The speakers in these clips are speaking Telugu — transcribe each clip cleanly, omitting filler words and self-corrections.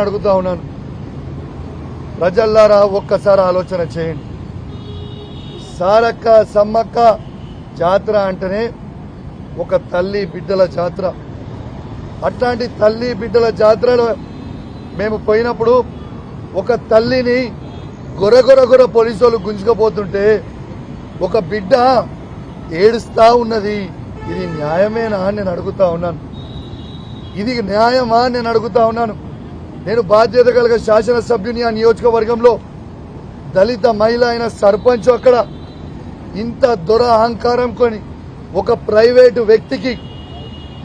అడుగుతా ఉన్నాను, ప్రజల్లారా ఒక్కసారి ఆలోచన చేయండి. సారక్క సమ్మక్క జాతర అంటేనే ఒక తల్లి బిడ్డల జాతర. అట్లాంటి తల్లి బిడ్డల జాతరలో మేము పోయినప్పుడు ఒక తల్లిని గొరగొరగొర పోలీసు వాళ్ళు గుంజుకపోతుంటే ఒక బిడ్డ ఏడుస్తా ఉన్నది. ఇది న్యాయమేనా అని నేను అడుగుతా ఉన్నాను. ఇది న్యాయమా అని నేను అడుగుతా ఉన్నాను. నేను బాధ్యత కలిగిన శాసనసభ్యుని ఆ నియోజకవర్గంలో దళిత మహిళ అయిన సర్పంచ్ అక్కడ ఇంత దొర అహంకారం కొని ఒక ప్రైవేటు వ్యక్తికి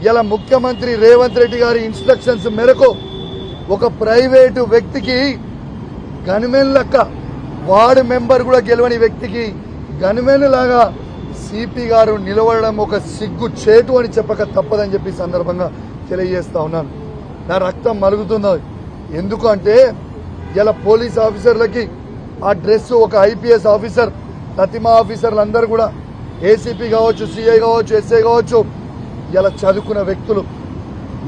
ఇలా ముఖ్యమంత్రి రేవంత్ రెడ్డి గారి ఇన్స్ట్రక్షన్స్ మేరకు ఒక ప్రైవేటు వ్యక్తికి గన్మెన్ లెక్క వార్డు మెంబర్ కూడా గెలవని వ్యక్తికి గన్మెన్ లాగా సిపి గారు నిలవడం ఒక సిగ్గు చేటు అని చెప్పక తప్పదని చెప్పి సందర్భంగా తెలియజేస్తా ఉన్నాను. నా రక్తం మరుగుతుంది. ఎందుకు అంటే ఇలా పోలీస్ ఆఫీసర్లకి ఆ డ్రెస్ ఒక ఐపీఎస్ ఆఫీసర్ తతిమా ఆఫీసర్లు అందరూ కూడా ఏసీపీ కావచ్చు, సిఐ కావచ్చు, ఎస్ఐ కావచ్చు, ఇలా చదువుకున్న వ్యక్తులు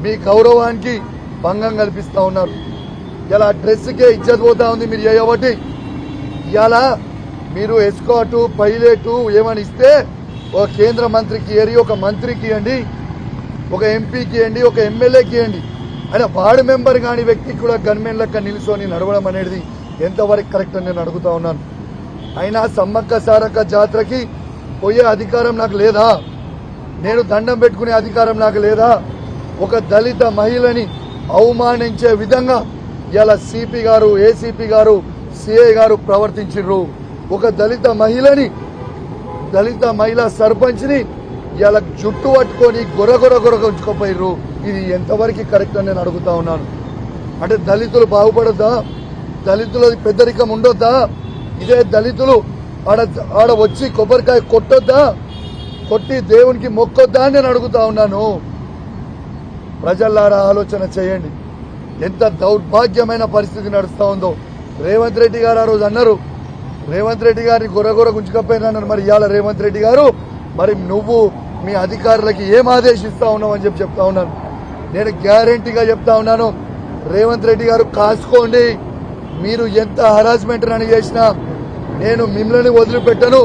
మీ గౌరవానికి భంగం కల్పిస్తా ఉన్నారు. ఇలా డ్రెస్కే ఇజ్జత్ పోతా ఉంది. మీరు చేయబట్టి ఇలా మీరు ఎస్కాటు పైలట్ ఏమని ఇస్తే ఒక కేంద్ర మంత్రికి ఇయ్యండి, ఒక మంత్రికి ఇవ్వండి, ఒక ఎంపీకి ఇవ్వండి, ఒక ఎమ్మెల్యేకి ఇవ్వండి. అయినా వార్డు మెంబర్ కాని వ్యక్తికి కూడా గన్మెన్ లెక్క నిలుసొని నడవడం అనేది ఎంతవరకు కరెక్ట్ అని నేను అడుగుతా ఉన్నాను. అయినా సమ్మక్క సారక్క జాతరకి పోయే అధికారం నాకు లేదా? నేను దండం పెట్టుకునే అధికారం నాకు లేదా? ఒక దళిత మహిళని అవమానించే విధంగా ఇలా సిపి గారు, ఏసీపీ గారు, సిఐ గారు ప్రవర్తించారు. ఒక దళిత మహిళా సర్పంచ్ని ఇలా జుట్టు పట్టుకొని గొరగొర ఉంచుకోపోయారు. ఇది ఎంతవరకు కరెక్ట్ అని నేను అడుగుతా ఉన్నాను. అంటే దళితులు బాగుపడొద్దా? దళితులది పెద్దరికం ఉండొద్దా? ఇదే దళితులు ఆడ వచ్చి కొబ్బరికాయ కొట్టొద్దా? కొట్టి దేవునికి మొక్కొద్దా అని నేను అడుగుతా ఉన్నాను. ప్రజల్లారా ఆలోచన చేయండి. ఎంత దౌర్భాగ్యమైన పరిస్థితి నడుస్తూ ఉందో. రేవంత్ రెడ్డి గారు ఆ రోజు అన్నారు, రేవంత్ రెడ్డి గారిని గొరగొర గుంజుకపోయినా. మరి ఇవాళ రేవంత్ రెడ్డి గారు మరి నువ్వు మీ అధికారులకి ఏం ఆదేశిస్తా ఉన్నావు అని చెప్తా ఉన్నాను. నేను గ్యారంటీగా చెప్తా ఉన్నాను, రేవంత్ రెడ్డి గారు కాసుకోండి. మీరు ఎంత హరాస్మెంట్ అని చేసినా నేను మిమ్మల్ని వదిలిపెట్టను,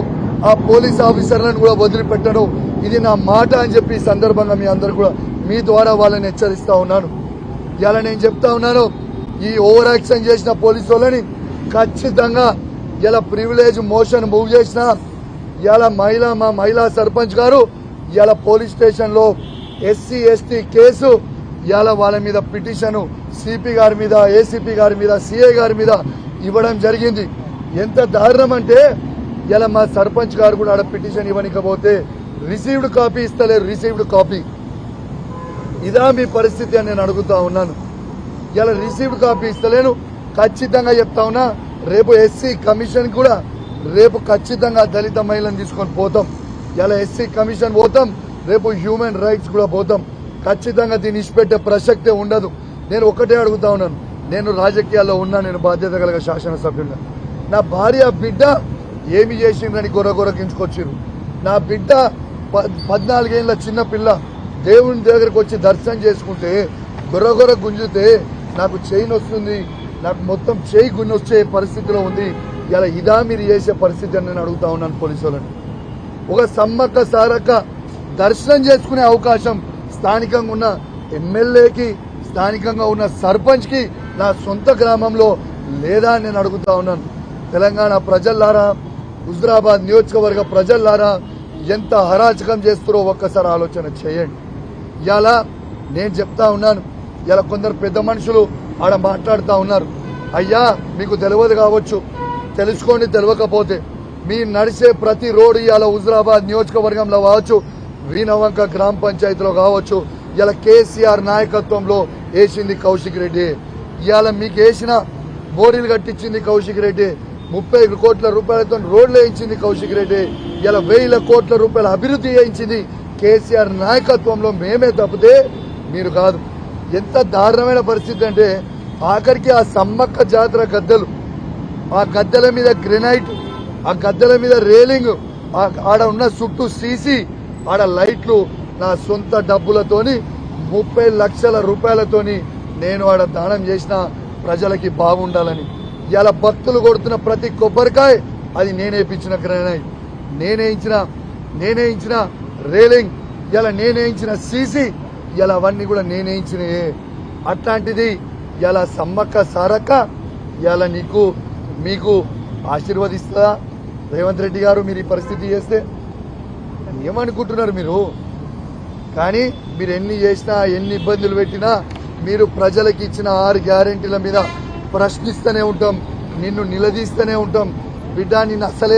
ఆ పోలీస్ ఆఫీసర్లను కూడా వదిలిపెట్టను. ఇది నా మాట అని చెప్పి ఈ సందర్భంగా మీ అందరు కూడా మీ ద్వారా వాళ్ళని హెచ్చరిస్తా ఉన్నాను. ఇలా నేను చెప్తా ఉన్నాను, ఈ ఓవర్ యాక్షన్ చేసిన పోలీసు వాళ్ళని ఖచ్చితంగా ఇలా ప్రివిలేజ్ మోషన్ మూవ్ చేసిన ఇలా మా మహిళా సర్పంచ్ గారు ఇలా పోలీస్ స్టేషన్ లో ఎస్సీ ఎస్టీ కేసు ఇలా వాళ్ళ మీద పిటిషన్ సిపి గారి మీద, ఏసీపీ గారి మీద, సిఐ గారి మీద ఇవ్వడం జరిగింది. ఎంత దారుణం అంటే ఇలా మా సర్పంచ్ గారు కూడా ఆడ పిటిషన్ ఇవ్వనికపోతే రిసీవ్డ్ కాపీ ఇస్తలేరు. రిసీవ్డ్ కాపీ ఇదా మీ పరిస్థితి అని నేను అడుగుతా ఉన్నాను. ఇలా రిసీవ్డ్ కాపీ ఇస్తలేను. ఖచ్చితంగా చెప్తా ఉన్నా, రేపు ఎస్సీ కమిషన్ కూడా రేపు ఖచ్చితంగా దళిత మహిళను తీసుకొని పోతాం. ఇలా ఎస్సీ కమిషన్ పోతాం, రేపు హ్యూమన్ రైట్స్ కూడా పోతాం. ఖచ్చితంగా దీన్ని ఇచ్చిపెట్టే ప్రసక్తే ఉండదు. నేను ఒకటే అడుగుతా ఉన్నాను, నేను రాజకీయాల్లో ఉన్నా, నేను బాధ్యత కలిగిన శాసనసభ్యులుగా. నా భార్య బిడ్డ ఏమి చేసిందని గొరగొరకించుకొచ్చారు. నా బిడ్డ 14 ఏళ్ల చిన్న పిల్ల దేవుని దగ్గరకు వచ్చి దర్శనం చేసుకుంటే గొరగొర గుంజితే నాకు చైన్ వస్తుంది, నాకు మొత్తం చేయి గుంజి వచ్చే పరిస్థితిలో ఉంది. ఇలా ఇదా మీరు చేసే పరిస్థితి అని నేను అడుగుతా ఉన్నాను పోలీసు వాళ్ళని. ఒక సమ్మక్క సారక్క దర్శనం చేసుకునే అవకాశం స్థానికంగా ఉన్న ఎమ్మెల్యేకి, స్థానికంగా ఉన్న సర్పంచ్కి నా సొంత గ్రామంలో లేదా అని నేను అడుగుతా ఉన్నాను. తెలంగాణ ప్రజల్లారా, హుజురాబాద్ నియోజకవర్గ ప్రజల్లారా, ఎంత హరాచకం చేస్తారో ఒక్కసారి ఆలోచన చేయండి. ఇలా నేను చెప్తా ఉన్నాను, ఇలా కొందరు పెద్ద మనుషులు ఆడ మాట్లాడుతూ ఉన్నారు. అయ్యా మీకు తెలియదు కావచ్చు, తెలుసుకోండి. తెలియకపోతే మీ నడిచే ప్రతి రోడ్డు ఇవాళ హుజురాబాద్ నియోజకవర్గంలో కావచ్చు, వీణవంక గ్రామ పంచాయతీలో కావచ్చు, ఇలా కేసీఆర్ నాయకత్వంలో వేసింది కౌశిక్ రెడ్డి. ఇవాళ మీకు వేసిన మోరీలు కట్టించింది కౌశిక్ రెడ్డి. 30 కోట్ల రూపాయలతో రోడ్లు వేయించింది కౌశిక్ రెడ్డి. ఇలా 1000 కోట్ల రూపాయల అభివృద్ధి చేయించింది కేసీఆర్ నాయకత్వంలో మేమే తప్పితే మీరు కాదు. ఎంత దారుణమైన పరిస్థితి అంటే ఆఖరికి ఆ సమ్మక్క జాతర గద్దెలు, ఆ గద్దెల మీద గ్రెనైట్, ఆ గద్దెల మీద రేలింగ్, ఆడ ఉన్న చుట్టూ సీసీ, ఆడ లైట్లు నా సొంత డబ్బులతోని 30 లక్షల రూపాయలతోని నేను ఆడ దానం చేసిన ప్రజలకి బాగుండాలని. ఇలా భక్తులు కొడుతున్న ప్రతి కొబ్బరికాయ అది నేనే ఇప్పించిన గ్రానైట్, నేనే ఇచ్చిన రేలింగ్, ఇలా నేనే ఇచ్చిన సీసీ, ఇలా అవన్నీ కూడా నేనే ఇచ్చినయే. అట్లాంటిది ఇలా సమ్మక్క సారక్క ఇలా మీకు ఆశీర్వదిస్తుందా రేవంత్ రెడ్డి గారు? మీరు ఈ పరిస్థితి చేస్తే ఏమనుకుంటున్నారు మీరు? కానీ మీరు ఎన్ని చేసినా ఎన్ని ఇబ్బందులు పెట్టినా మీరు ప్రజలకు ఇచ్చిన 6 గ్యారెంటీల మీద ప్రశ్నిస్తూనే ఉంటాం, నిన్ను నిలదీస్తూనే ఉంటాం. బిడ్డ నిన్ను అసలే